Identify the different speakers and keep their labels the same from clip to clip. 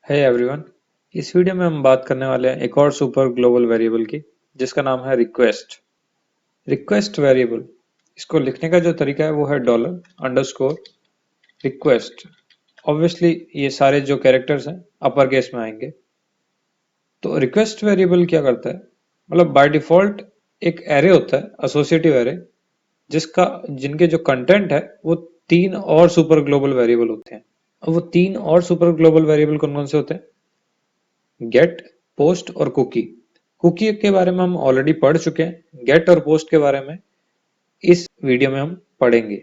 Speaker 1: Hey everyone, इस video में हम बात करने वाले हैं एक और सुपर ग्लोबल वेरिएबल की जिसका नाम है रिक्वेस्ट। रिक्वेस्ट वेरिएबल, इसको लिखने का जो तरीका है वो है $_ रिक्वेस्ट। ऑब्वियसली ये सारे जो कैरेक्टर्स हैं अपर केस में आएंगे। तो रिक्वेस्ट वेरिएबल क्या करता है, मतलब बाय डिफॉल्ट एक एरे होता है, एसोसिएटिव एरे, जिनके जो कंटेंट है वो तीन और सुपर ग्लोबल वेरिएबल होते हैं। अब वो तीन और सुपर ग्लोबल वेरिएबल कौन कौन से होते हैं? गेट, पोस्ट और कुकी। कुकी के बारे में हम ऑलरेडी पढ़ चुके हैं, गेट और पोस्ट के बारे में इस वीडियो में हम पढ़ेंगे।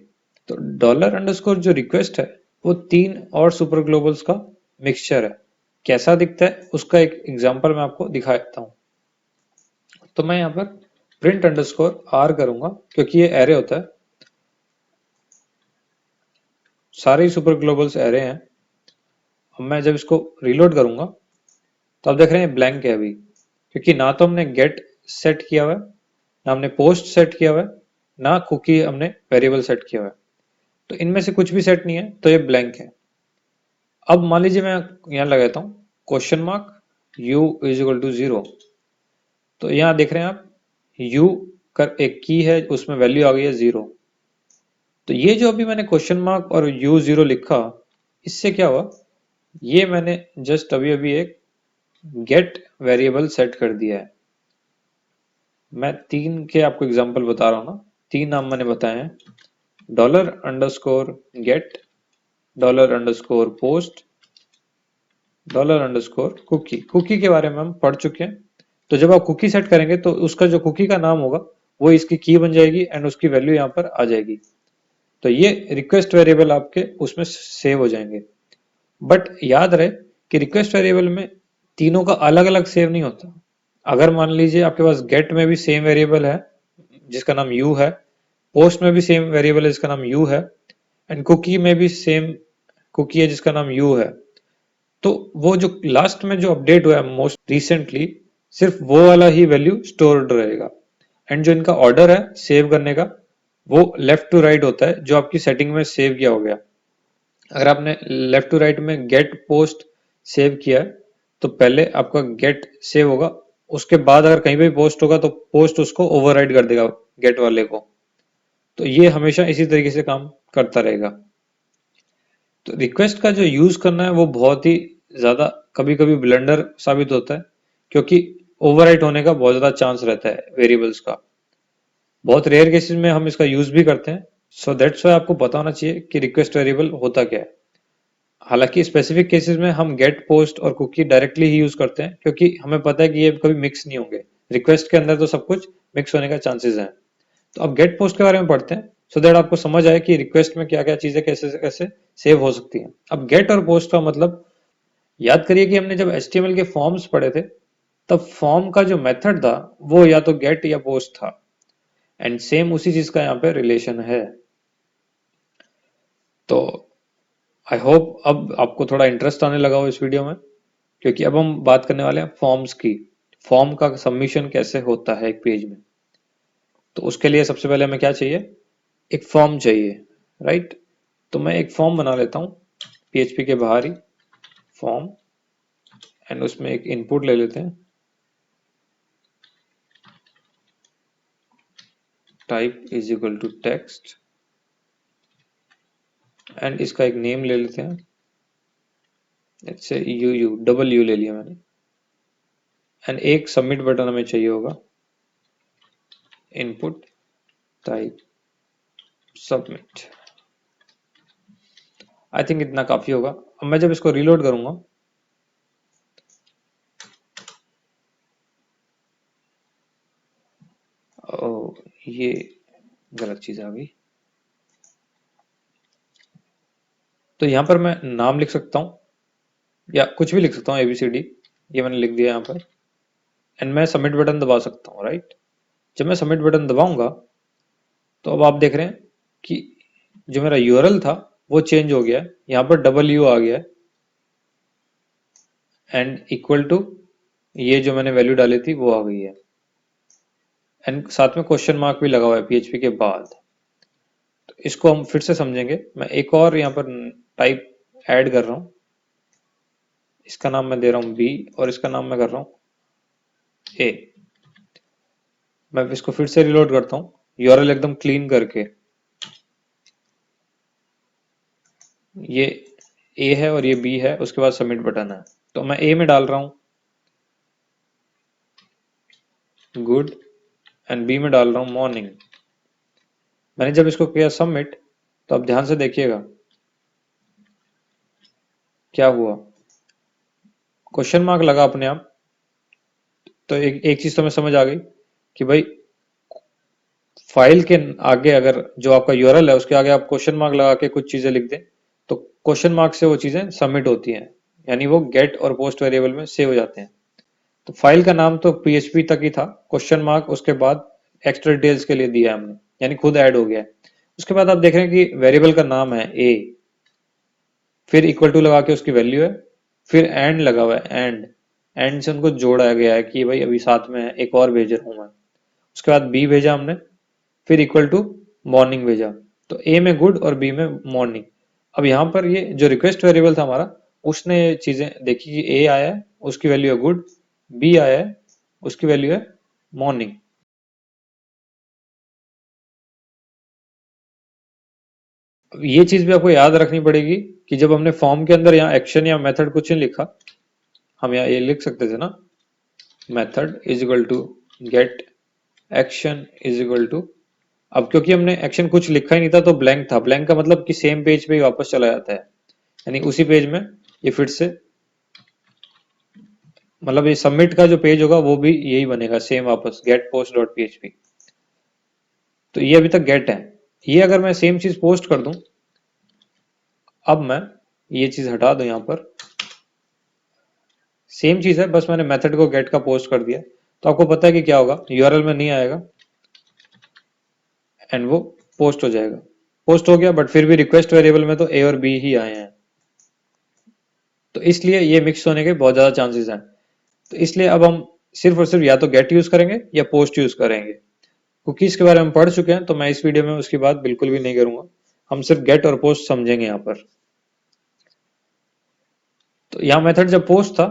Speaker 1: तो $_ जो रिक्वेस्ट है वो तीन और सुपर ग्लोबल्स का मिक्सचर है। कैसा दिखता है उसका एक एग्जांपल मैं आपको दिखा देता हूँ। तो मैं यहाँ पर print_r करूंगा क्योंकि ये एरे होता है, सारे सुपर ग्लोबल्स एरे हैं। अब मैं जब इसको रीलोड करूंगा तो आप देख रहे हैं ब्लैंक है अभी, क्योंकि ना तो हमने गेट सेट किया हुआ है, ना हमने पोस्ट सेट किया हुआ है, ना कुकी हमने वेरिएबल सेट किया हुआ है। तो इनमें से कुछ भी सेट नहीं है, तो ये ब्लैंक है। अब मान लीजिए मैं यहाँ लगाता हूँ $u=0। तो यहाँ देख रहे हैं आप, u कर एक की है, उसमें वैल्यू आ गई है 0। तो ये जो अभी मैंने $? और u0 लिखा, इससे क्या हुआ, ये मैंने जस्ट अभी अभी एक गेट वेरिएबल सेट कर दिया है। मैं तीन के आपको एग्जांपल बता रहा हूँ ना, तीन नाम मैंने बताए हैं, $_get, $_post, $_cookie। कुकी के बारे में हम पढ़ चुके हैं। तो जब आप कुकी सेट करेंगे तो उसका जो कुकी का नाम होगा वो इसकी की बन जाएगी एंड उसकी वैल्यू यहाँ पर आ जाएगी। तो ये रिक्वेस्ट वेरिएबल आपके उसमें सेव हो जाएंगे। बट याद रहे कि रिक्वेस्ट वेरिएबल में तीनों का अलग अलग सेव नहीं होता। अगर मान लीजिए आपके पास गेट में भी सेम वेरिएबल है जिसका नाम u है, पोस्ट में भी सेम वेरिएबल है जिसका नाम u है, एंड कुकी में भी सेम कुकी है जिसका नाम u है, तो वो जो लास्ट में जो अपडेट हुआ है मोस्ट रिसेंटली, सिर्फ वो वाला ही वैल्यू स्टोर्ड रहेगा। एंड जो इनका ऑर्डर है सेव करने का, वो लेफ्ट टू राइट होता है, जो आपकी सेटिंग में सेव किया हो गया। अगर आपने लेफ्ट टू राइट में गेट पोस्ट सेव किया है तो पहले आपका गेट सेव होगा, उसके बाद अगर कहीं पे भी पोस्ट होगा तो पोस्ट उसको ओवरराइड कर देगा गेट वाले को। तो ये हमेशा इसी तरीके से काम करता रहेगा। तो रिक्वेस्ट का जो यूज करना है वो बहुत ही ज्यादा कभी कभी ब्लंडर साबित होता है, क्योंकि ओवरराइट होने का बहुत ज्यादा चांस रहता है वेरिएबल्स का। बहुत रेयर केसेस में हम इसका यूज भी करते हैं। सो दैट्स वाई आपको पता होना चाहिए कि रिक्वेस्ट वेरिएबल होता क्या है। हालांकि स्पेसिफिक केसेस में हम गेट, पोस्ट और कुकी डायरेक्टली ही यूज करते हैं, क्योंकि हमें पता है कि ये कभी मिक्स नहीं होंगे। रिक्वेस्ट के अंदर तो सब कुछ मिक्स होने का चांसेस है। तो अब गेट पोस्ट के बारे में पढ़ते हैं, सो दैट आपको समझ आए कि रिक्वेस्ट में क्या क्या चीजें कैसे कैसे सेव हो सकती हैं। अब गेट और पोस्ट का मतलब, याद करिए कि हमने जब HTML के फॉर्म्स पढ़े थे तब फॉर्म का जो मेथड था वो या तो गेट या पोस्ट था, एंड सेम उसी चीज का यहाँ पे रिलेशन है। तो आई होप अब आपको थोड़ा इंटरेस्ट आने लगा हो इस वीडियो में, क्योंकि अब हम बात करने वाले हैं फॉर्म्स की। फॉर्म का सबमिशन कैसे होता है एक पेज में। तो उसके लिए सबसे पहले हमें क्या चाहिए, एक फॉर्म चाहिए, राइट। तो मैं एक फॉर्म बना लेता हूँ PHP के बाहर ही, फॉर्म, एंड उसमें एक इनपुट ले लेते हैं, टाइप = टेक्स्ट, एंड इसका एक नेम ले लेते हैं, जैसे डबल यू ले लिया मैंने, एंड एक सबमिट बटन हमें चाहिए होगा, input type submit. I think इतना काफी होगा। अब मैं जब इसको रीलोड करूंगा ये गलत चीज आ गई। तो यहां पर मैं नाम लिख सकता हूं या कुछ भी लिख सकता हूं, ABCD, ये मैंने लिख दिया यहाँ पर, एंड मैं सबमिट बटन दबा सकता हूँ, राइट। जब मैं सबमिट बटन दबाऊंगा तो अब आप देख रहे हैं कि जो मेरा URL था वो चेंज हो गया है, यहाँ पर W आ गया है, एंड इक्वल टू ये जो मैंने वैल्यू डाली थी वो आ गई है, एंड साथ में क्वेश्चन मार्क भी लगा हुआ है PHP के बाद। तो इसको हम फिर से समझेंगे। मैं एक और यहाँ पर टाइप ऐड कर रहा हूँ, इसका नाम मैं दे रहा हूं बी और इसका नाम मैं कर रहा हूं ए। मैं इसको फिर से रिलोड करता हूं यूआरएल एकदम क्लीन करके। ये ए है और ये बी है, उसके बाद सबमिट बटन है। तो मैं ए में डाल रहा हूं गुड एंड बी में डाल रहा हूं मॉर्निंग। मैंने जब इसको किया सबमिट तो अब ध्यान से देखिएगा क्या हुआ। क्वेश्चन मार्क लगा अपने आप। तो एक चीज तो मैं समझ आ गई कि भाई फाइल के आगे अगर जो आपका यूआरएल है उसके आगे आप क्वेश्चन मार्क लगा के कुछ चीजें लिख दें तो क्वेश्चन मार्क से वो चीजें सबमिट होती हैं, यानी वो गेट और पोस्ट वेरिएबल में सेव हो जाते हैं। तो फाइल का नाम तो पीएचपी तक ही था, क्वेश्चन मार्क उसके बाद एक्स्ट्रा डिटेल्स के लिए दिया हमने, यानी खुद ऐड हो गया है। उसके बाद आप देख रहे हैं कि वेरिएबल का नाम है ए, फिर इक्वल टू लगा के उसकी वैल्यू है, फिर एंड लगा हुआ है एंड से उनको जोड़ा गया है कि भाई अभी साथ में है, एक और भेज रहा हूं मैं। उसके बाद बी भेजा हमने, फिर इक्वल टू मॉर्निंग भेजा। तो ए में गुड और बी में मॉर्निंग। अब यहाँ पर ये जो रिक्वेस्ट वेरिएबल था हमारा, उसने ये चीजें देखी कि ए आया है उसकी वैल्यू है गुड, बी आया है उसकी वैल्यू है मॉर्निंग। ये चीज भी आपको याद रखनी पड़ेगी कि जब हमने फॉर्म के अंदर यहाँ एक्शन या मेथड कुछ नहीं लिखा, हम यहाँ ये लिख सकते थे ना, method is equal to get action is equal to. अब क्योंकि हमने एक्शन कुछ लिखा ही नहीं था तो ब्लैंक था। ब्लैंक का मतलब कि सेम पेज पे ही वापस चला जाता है, यानी उसी पेज में ये फिर से, मतलब ये सबमिट का जो पेज होगा वो भी यही बनेगा सेम वापस गेट पोस्ट डॉट पीएचपी। तो ये अभी तक गेट है। ये अगर मैं सेम चीज पोस्ट कर दूं, अब मैं ये चीज हटा दूं, यहां पर सेम चीज है, बस मैंने मेथड को गेट का पोस्ट कर दिया। तो आपको पता है कि क्या होगा, यूआरएल में नहीं आएगा एंड वो पोस्ट हो जाएगा। पोस्ट हो गया, बट फिर भी रिक्वेस्ट वेरिएबल में तो ए और बी ही आए हैं, तो इसलिए ये मिक्स होने के बहुत ज्यादा चांसेस हैं। तो इसलिए अब हम सिर्फ और सिर्फ या तो गेट यूज करेंगे या पोस्ट यूज करेंगे। कुकीज के बारे में पढ़ चुके हैं तो मैं इस वीडियो में उसकी बात बिल्कुल भी नहीं करूंगा। हम सिर्फ गेट और पोस्ट समझेंगे यहाँ पर। तो यहाँ मेथड जब पोस्ट था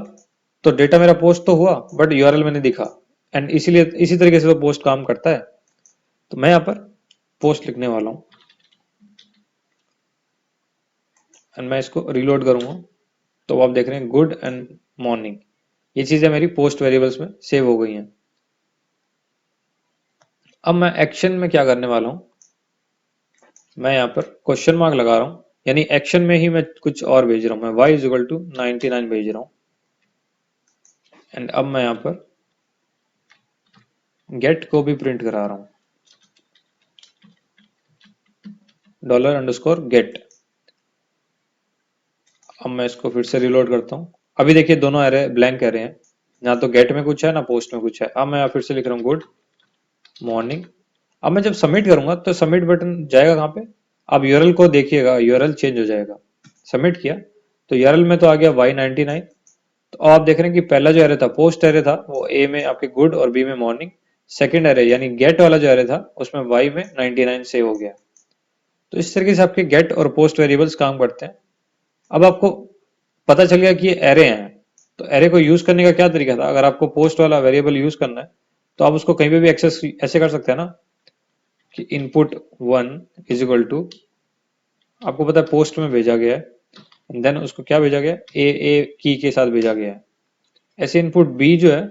Speaker 1: तो डेटा मेरा पोस्ट तो हुआ बट यूआरएल में नहीं दिखा, एंड इसीलिए इसी तरीके से तो पोस्ट काम करता है। तो मैं यहाँ पर पोस्ट लिखने वाला हूँ एंड मैं इसको रीलोड करूंगा। तो आप देख रहे हैं गुड एंड मॉर्निंग, ये चीजें मेरी पोस्ट वेरिएबल्स में सेव हो गई हैं। अब मैं एक्शन में क्या करने वाला हूं, मैं यहाँ पर क्वेश्चन मार्क लगा रहा हूं, यानी एक्शन में ही मैं कुछ और भेज रहा हूं। मैं y इज इक्वल टू 99 भेज रहा हूं एंड अब मैं यहाँ पर गेट को भी प्रिंट करा रहा हूं, डॉलर अंडरस्कोर गेट। अब मैं इसको फिर से रिलोड करता हूं। अभी देखिए दोनों एरे ब्लैंक एरे हैं, ना तो गेट में कुछ है ना पोस्ट में कुछ है। अब मैं फिर से लिख रहा हूँ गुड मॉर्निंग। अब मैं जब सबमिट करूंगा तो सबमिट बटन जाएगा कहाँ पे, अब यूआरएल को देखिएगा, यूआरएल चेंज हो जाएगा। सबमिट किया तो यूआरएल में तो आ गया y99। तो आप देख रहे हैं कि पहला जो एरे था पोस्ट एरे था वो ए में आपके गुड और बी में मॉर्निंग, सेकंड एरे यानी गेट वाला जो एरे था उसमें y में 99 सेव हो गया। तो इस तरीके से आपके गेट और पोस्ट वेरिएबल्स काम करते हैं। अब आपको पता चल गया कि ये एरे हैं, तो एरे को यूज करने का क्या तरीका था। अगर आपको पोस्ट वाला वेरिएबल यूज करना है तो आप उसको कहीं पे भी एक्सेस ऐसे कर सकते हैं ना कि इनपुट 1 इज इक्वल टू, आपको पता है पोस्ट में भेजा गया है, देन उसको क्या भेजा गया, ए की के साथ भेजा गया है। ऐसे इनपुट बी जो है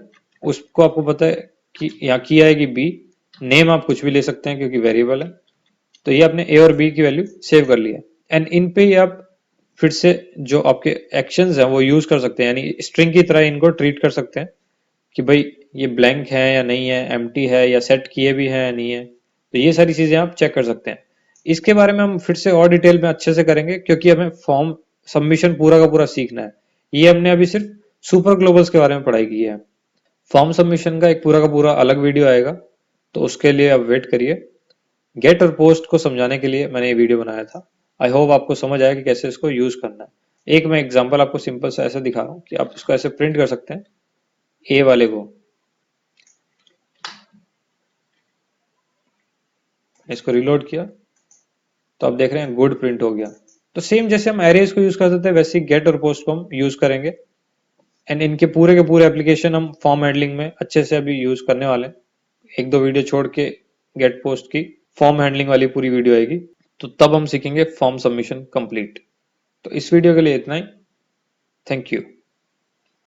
Speaker 1: उसको आपको पता है कि यहाँ की आएगी बी, नेम आप कुछ भी ले सकते हैं क्योंकि वेरिएबल है। तो ये आपने ए और बी की वैल्यू सेव कर लिया एंड इन पे ही आप फिर से जो आपके एक्शंस हैं वो यूज कर सकते हैं, यानी स्ट्रिंग की तरह इनको ट्रीट कर सकते हैं कि भाई ये ब्लैंक है या नहीं है, एम्प्टी है या सेट किए भी हैं या नहीं है। तो ये सारी चीजें आप चेक कर सकते हैं। इसके बारे में हम फिर से और डिटेल में अच्छे से करेंगे क्योंकि हमें फॉर्म सबमिशन पूरा का पूरा सीखना है। ये हमने अभी सिर्फ सुपर ग्लोबल्स के बारे में पढ़ाई की है। फॉर्म सबमिशन का एक पूरा का पूरा अलग वीडियो आएगा, तो उसके लिए आप वेट करिए। गेट और पोस्ट को समझाने के लिए मैंने ये वीडियो बनाया था। आई होप आपको समझ आया कि कैसे इसको यूज करना है। एक मैं एग्जांपल आपको सिंपल सा ऐसे दिखा रहा हूँ कि आप इसको ऐसे प्रिंट कर सकते हैं, ए वाले को। इसको रिलोड किया तो आप देख रहे हैं गुड प्रिंट हो गया। तो सेम जैसे हम एरेज को यूज करते थे वैसे ही गेट और पोस्ट को हम यूज करेंगे। एंड इनके पूरे एप्लीकेशन हम फॉर्म हैंडलिंग में अच्छे से अभी यूज करने वाले हैं। एक दो वीडियो छोड़ के गेट पोस्ट की फॉर्म हैंडलिंग वाली पूरी वीडियो आएगी, तो तब हम सीखेंगे फॉर्म सबमिशन कंप्लीट। तो इस वीडियो के लिए इतना ही। Thank you.